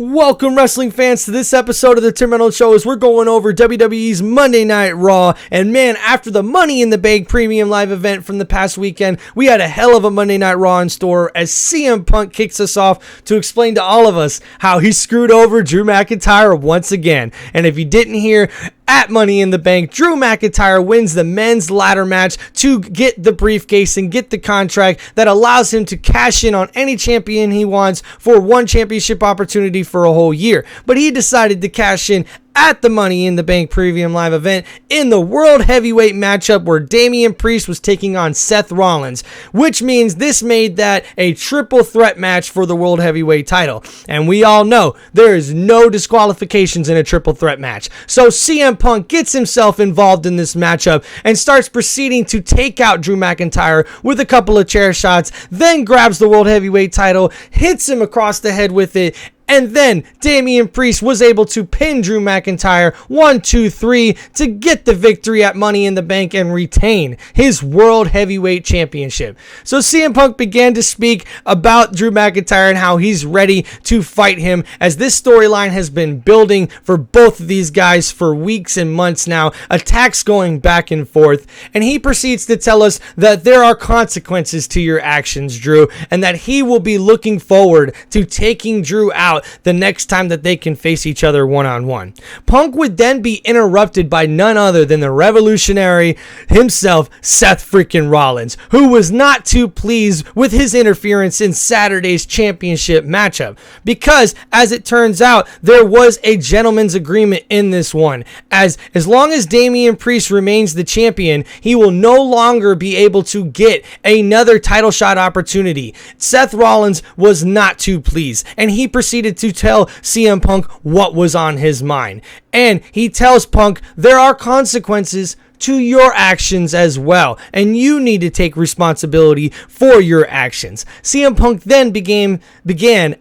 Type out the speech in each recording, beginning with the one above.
Welcome, wrestling fans, to this episode of the Tim Reynolds Show as we're going over WWE's Monday Night Raw. And man, after the Money in the Bank premium live event from the past weekend, we had a hell of a Monday Night Raw in store as CM Punk kicks us off to explain to all of us how he screwed over Drew McIntyre once again. And if you didn't hear, at Money in the Bank, Drew McIntyre wins the men's ladder match to get the briefcase and get the contract that allows him to cash in on any champion he wants for one championship opportunity for a whole year. But he decided to cash in at the Money in the Bank Premium Live event in the World Heavyweight matchup where Damian Priest was taking on Seth Rollins, which means this made that a triple threat match for the World Heavyweight title. And we all know there is no disqualifications in a triple threat match. So CM Punk gets himself involved in this matchup and starts proceeding to take out Drew McIntyre with a couple of chair shots, then grabs the World Heavyweight title, hits him across the head with it, and then Damian Priest was able to pin Drew McIntyre 1, 2, 3 to get the victory at Money in the Bank and retain his World Heavyweight Championship. So CM Punk began to speak about Drew McIntyre and how he's ready to fight him, as this storyline has been building for both of these guys for weeks and months now, attacks going back and forth, and he proceeds to tell us that there are consequences to your actions, Drew, and that he will be looking forward to taking Drew out the next time that they can face each other one-on-one. Punk would then be interrupted by none other than the revolutionary himself, Seth freaking Rollins, who was not too pleased with his interference in Saturday's championship matchup, because as it turns out, there was a gentleman's agreement in this one. As long as Damian Priest remains the champion, he will no longer be able to get another title shot opportunity. Seth Rollins was not too pleased, and he proceeded to tell CM Punk what was on his mind. And he tells Punk there are consequences to your actions as well, and you need to take responsibility for your actions. CM Punk then began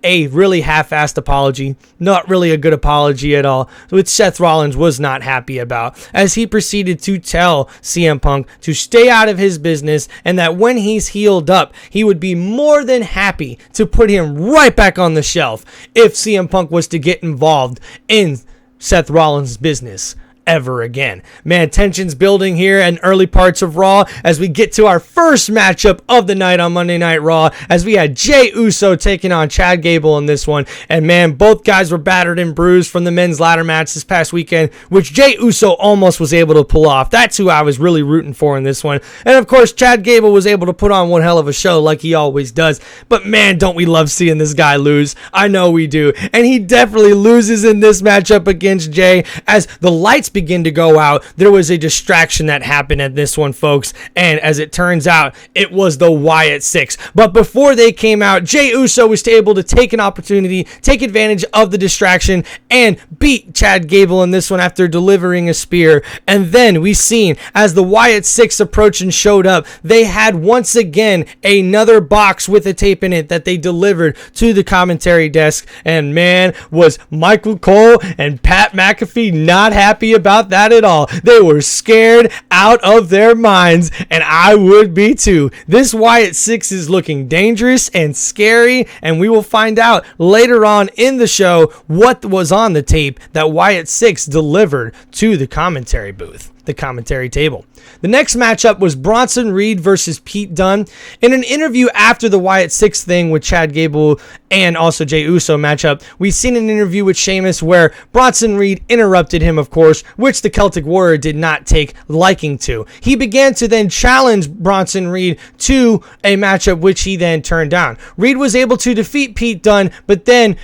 a really half-assed apology, not really a good apology at all, which Seth Rollins was not happy about, as he proceeded to tell CM Punk to stay out of his business and that when he's healed up, he would be more than happy to put him right back on the shelf if CM Punk was to get involved in Seth Rollins' business ever again. Man, tensions building here in early parts of Raw as we get to our first matchup of the night on Monday Night Raw, as we had Jey Uso taking on Chad Gable in this one. And man, both guys were battered and bruised from the men's ladder match this past weekend, which Jey Uso almost was able to pull off. That's who I was really rooting for in this one. And of course, Chad Gable was able to put on one hell of a show like he always does. But man, don't we love seeing this guy lose. I know we do. And he definitely loses in this matchup against Jey. As the lights begin to go out, there was a distraction that happened at this one, folks, and as it turns out, it was the Wyatt Six. But before they came out, Jey Uso was able to take an opportunity, take advantage of the distraction, and beat Chad Gable in this one after delivering a spear. And then we seen as the Wyatt Six approached and showed up, they had once again another box with a tape in it that they delivered to the commentary desk. And man, was Michael Cole and Pat McAfee not happy about that at all. They were scared out of their minds, and I would be too. This Wyatt Six is looking dangerous and scary, and we will find out later on in the show what was on the tape that Wyatt Six delivered to the commentary booth, the commentary table. The next matchup was Bronson Reed versus Pete Dunne. In an interview after the Wyatt Six thing with Chad Gable and also Jey Uso matchup, we've seen an interview with Sheamus where Bronson Reed interrupted him, of course, which the Celtic Warrior did not take liking to. He began to then challenge Bronson Reed to a matchup, which he then turned down. Reed was able to defeat Pete Dunne, but then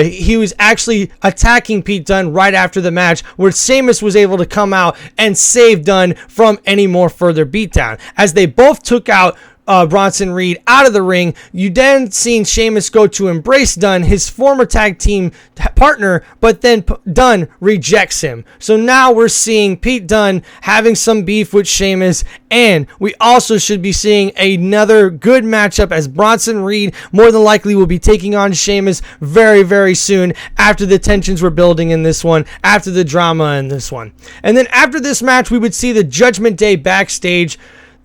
he was actually attacking Pete Dunne right after the match, where Sheamus was able to come out and save Dunne from any more further beatdown. As they both took out Bronson Reed out of the ring, you then seen Sheamus go to embrace Dunne, his former tag team partner, but then Dunne rejects him. So now we're seeing Pete Dunne having some beef with Sheamus, and we also should be seeing another good matchup as Bronson Reed more than likely will be taking on Sheamus very, very soon after the tensions were building in this one, after the drama in this one. And then after this match, we would see the Judgment Day backstage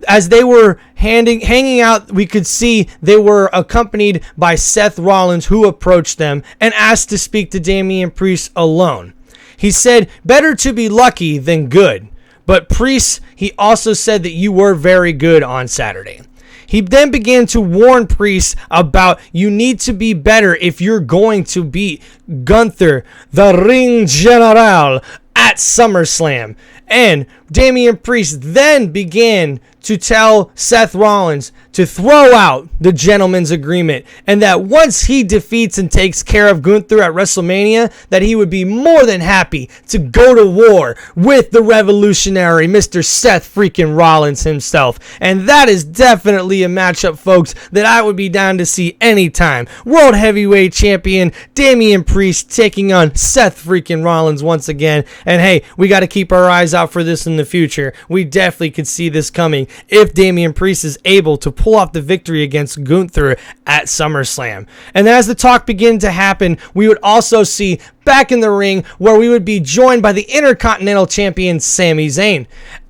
As they were hanging out, we could see they were accompanied by Seth Rollins, who approached them and asked to speak to Damian Priest alone. He said, better to be lucky than good. But Priest, he also said that you were very good on Saturday. He then began to warn Priest about you need to be better if you're going to beat Gunther, the Ring General, at SummerSlam. And Damian Priest then began to tell Seth Rollins to throw out the gentleman's agreement, and that once he defeats and takes care of Gunther at WrestleMania, that he would be more than happy to go to war with the revolutionary Mr. Seth freaking Rollins himself. And that is definitely a matchup, folks, that I would be down to see anytime. World Heavyweight Champion Damian Priest taking on Seth freaking Rollins once again. And hey, we got to keep our eyes out for this in the future. We definitely could see this coming if Damian Priest is able to pull off the victory against Gunther at SummerSlam. And as the talk began to happen, we would also see back in the ring where we would be joined by the Intercontinental Champion Sami Zayn.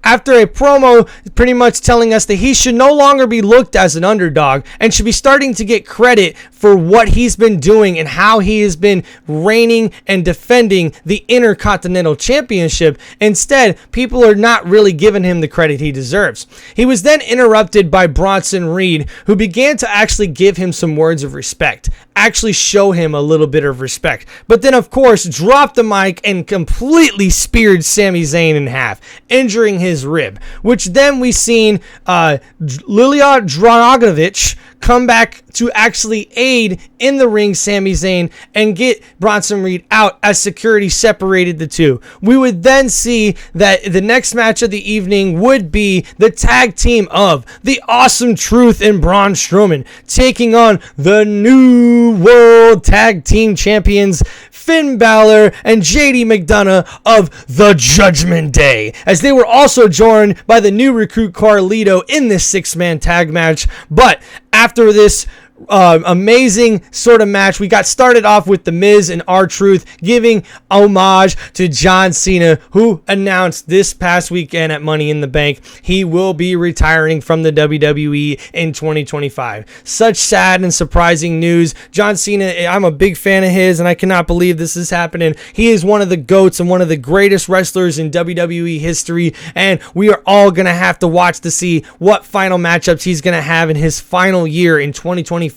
After a promo pretty much telling us that he should no longer be looked as an underdog and should be starting to get credit for what he's been doing and how he has been reigning and defending the Intercontinental Championship. Instead, people are not really giving him the credit he deserves. He was then interrupted by Bronson Reed, who began to actually give him some words of respect, actually show him a little bit of respect. But then, of course, dropped the mic and completely speared Sami Zayn in half, injuring his rib, which then we seen Lilia Dragovic come back to actually aid in the ring Sami Zayn and get Bronson Reed out as security separated the two. We would then see that the next match of the evening would be the tag team of the Awesome Truth and Braun Strowman taking on the New World Tag Team Champions Finn Balor and JD McDonough of the Judgment Day, as they were also joined by the new recruit Carlito in this 6-man tag match. But after this amazing sort of match, we got started off with The Miz and R-Truth giving homage to John Cena, who announced this past weekend at Money in the Bank he will be retiring from the WWE in 2025. Such sad and surprising news. John Cena, I'm a big fan of his, and I cannot believe this is happening. He is one of the GOATs and one of the greatest wrestlers in WWE history, and we are all going to have to watch to see what final matchups he's going to have in his final year in 2025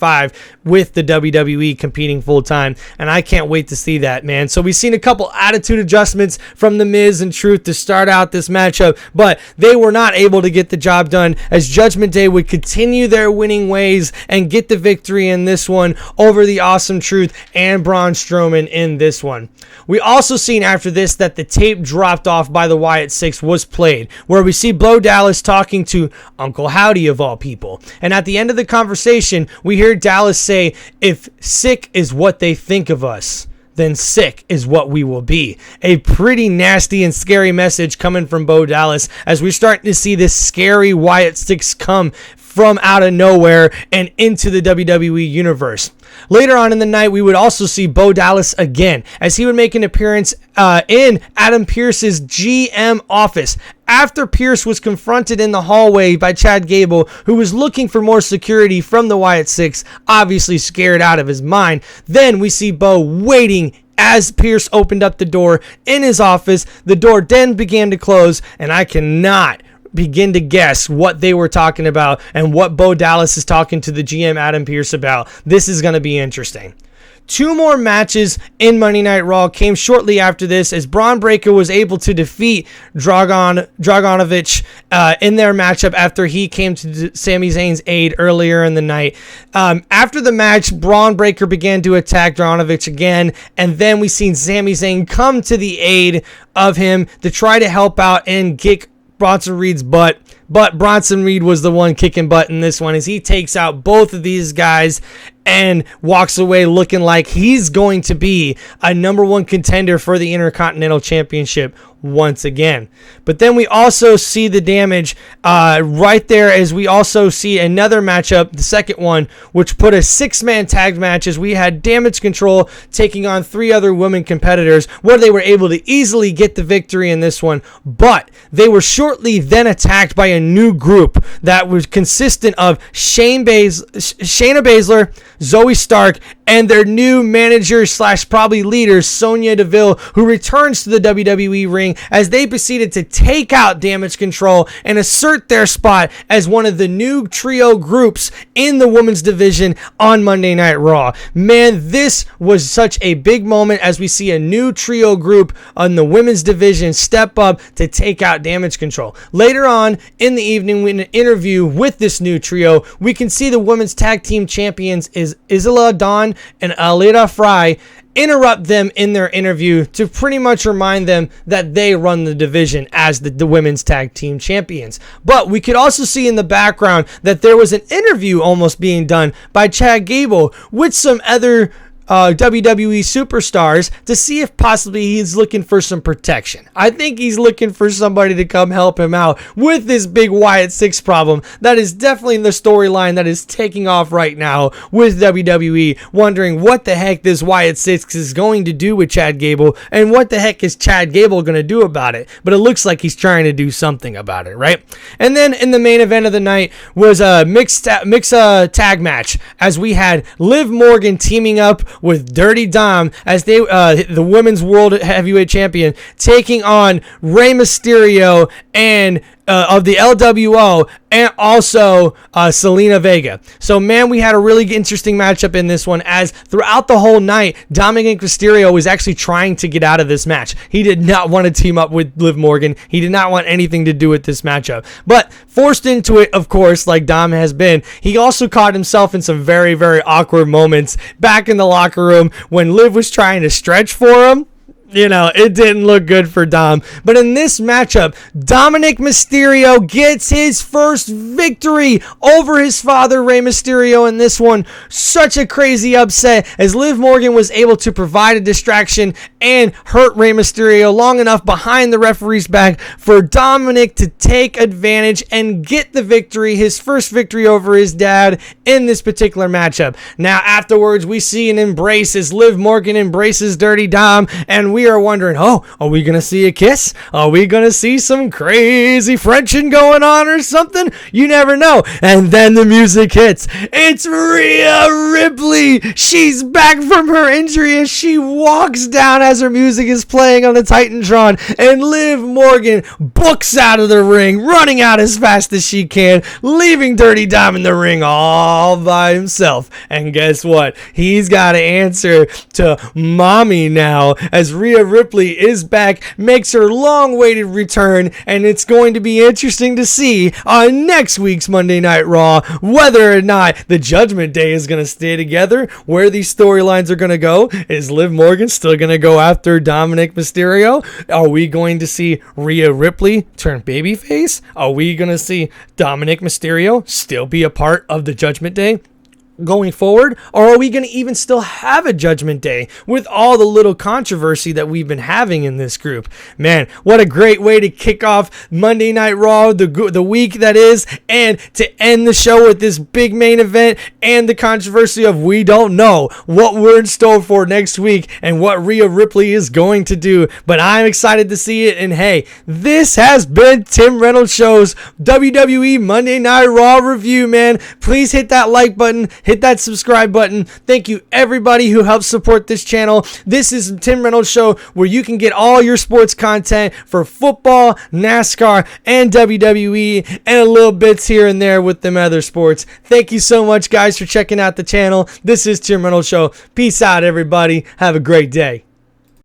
with the WWE competing full time, and I can't wait to see that, man. So we've seen a couple attitude adjustments from The Miz and Truth to start out this matchup, but they were not able to get the job done, as Judgment Day would continue their winning ways and get the victory in this one over the Awesome Truth and Braun Strowman in this one. We also seen after this that the tape dropped off by the Wyatt Six was played, where we see Bo Dallas talking to Uncle Howdy of all people, and at the end of the conversation we hear Dallas say, if sick is what they think of us, then sick is what we will be. A pretty nasty and scary message coming from Bo Dallas, as we're starting to see this scary Wyatt Six come from out of nowhere and into the WWE universe. Later on in the night, we would also see Bo Dallas again, as he would make an appearance in Adam Pearce's GM office, after Pearce was confronted in the hallway by Chad Gable, who was looking for more security from the Wyatt Six, obviously scared out of his mind. Then we see Bo waiting as Pearce opened up the door in his office. The door then began to close, and I cannot begin to guess what they were talking about and what Bo Dallas is talking to the GM Adam Pearce about. This is going to be interesting. Two more matches in Monday Night Raw came shortly after this, as Braun Breaker was able to defeat Dragonovic in their matchup after he came to Sami Zayn's aid earlier in the night. After the match, Braun Breaker began to attack Dragonovic again, and then we seen Sami Zayn come to the aid of him to try to help out and kick Bronson Reed's butt. But Bronson Reed was the one kicking butt in this one, as he takes out both of these guys and walks away looking like he's going to be a number one contender for the Intercontinental Championship once again. But then we also see the damage right there, as we also see another matchup, the second one, which put a 6-man tag match, as we had Damage Control taking on 3 other women competitors, where they were able to easily get the victory in this one. But they were shortly then attacked by a new group that was consistent of Shayna Baszler, Zoe Stark, and their new manager / probably leader, Sonya Deville, who returns to the WWE ring as they proceeded to take out Damage Control and assert their spot as one of the new trio groups in the women's division on Monday Night Raw. Man, this was such a big moment as we see a new trio group on the women's division step up to take out Damage Control. Later on in the evening, in an interview with this new trio, we can see the women's tag team champions is Isla Dawn and Alira Fry interrupt them in their interview to pretty much remind them that they run the division as the women's tag team champions. But we could also see in the background that there was an interview almost being done by Chad Gable with some other WWE superstars to see if possibly he's looking for some protection. I think he's looking for somebody to come help him out with this big Wyatt Six problem. That is definitely the storyline that is taking off right now with WWE, wondering what the heck this Wyatt Six is going to do with Chad Gable and what the heck is Chad Gable going to do about it. But it looks like he's trying to do something about it, right? And then in the main event of the night was a mixed tag match as we had Liv Morgan teaming up with Dirty Dom as they the women's world heavyweight champion taking on Rey Mysterio and of the LWO and also Selena Vega. So man, we had a really interesting matchup in this one as throughout the whole night, Dominic Mysterio was actually trying to get out of this match. He did not want to team up with Liv Morgan. He did not want anything to do with this matchup. But forced into it, of course, like Dom has been, he also caught himself in some very, very awkward moments back in the locker room when Liv was trying to stretch for him. You know, it didn't look good for Dom. But in this matchup, Dominic Mysterio gets his first victory over his father, Rey Mysterio, in this one. Such a crazy upset as Liv Morgan was able to provide a distraction and hurt Rey Mysterio long enough behind the referee's back for Dominic to take advantage and get the victory, his first victory over his dad in this particular matchup. Now, afterwards, we see an embrace as Liv Morgan embraces Dirty Dom, and we are wondering, oh, are we going to see a kiss? Are we going to see some crazy Frenching going on or something? You never know. And then the music hits. It's Rhea Ripley. She's back from her injury as she walks down as her music is playing on the Titantron. And Liv Morgan books out of the ring, running out as fast as she can, leaving Dirty Dom in the ring all by himself. And guess what? He's got to answer to mommy now as Rhea Ripley is back, makes her long-awaited return, and it's going to be interesting to see on next week's Monday Night Raw whether or not the Judgment Day is going to stay together, where these storylines are going to go. Is Liv Morgan still going to go after Dominic Mysterio? Are we going to see Rhea Ripley turn babyface? Are we going to see Dominic Mysterio still be a part of the Judgment Day going forward, or are we going to even still have a Judgment Day with all the little controversy that we've been having in this group? Man, what a great way to kick off Monday Night Raw, the week that is, and to end the show with this big main event and the controversy of we don't know what we're in store for next week and what Rhea Ripley is going to do, but I'm excited to see it. And hey, this has been Tim Reynolds Show's WWE Monday Night Raw review, man. Please hit that like button, hit that subscribe button. Thank you everybody who helps support this channel. This is Tim Reynolds Show, where you can get all your sports content for football, NASCAR, and WWE, and a little bits here and there with them other sports. Thank you so much, guys, for checking out the channel. This is Tim Reynolds Show. Peace out, everybody. Have a great day.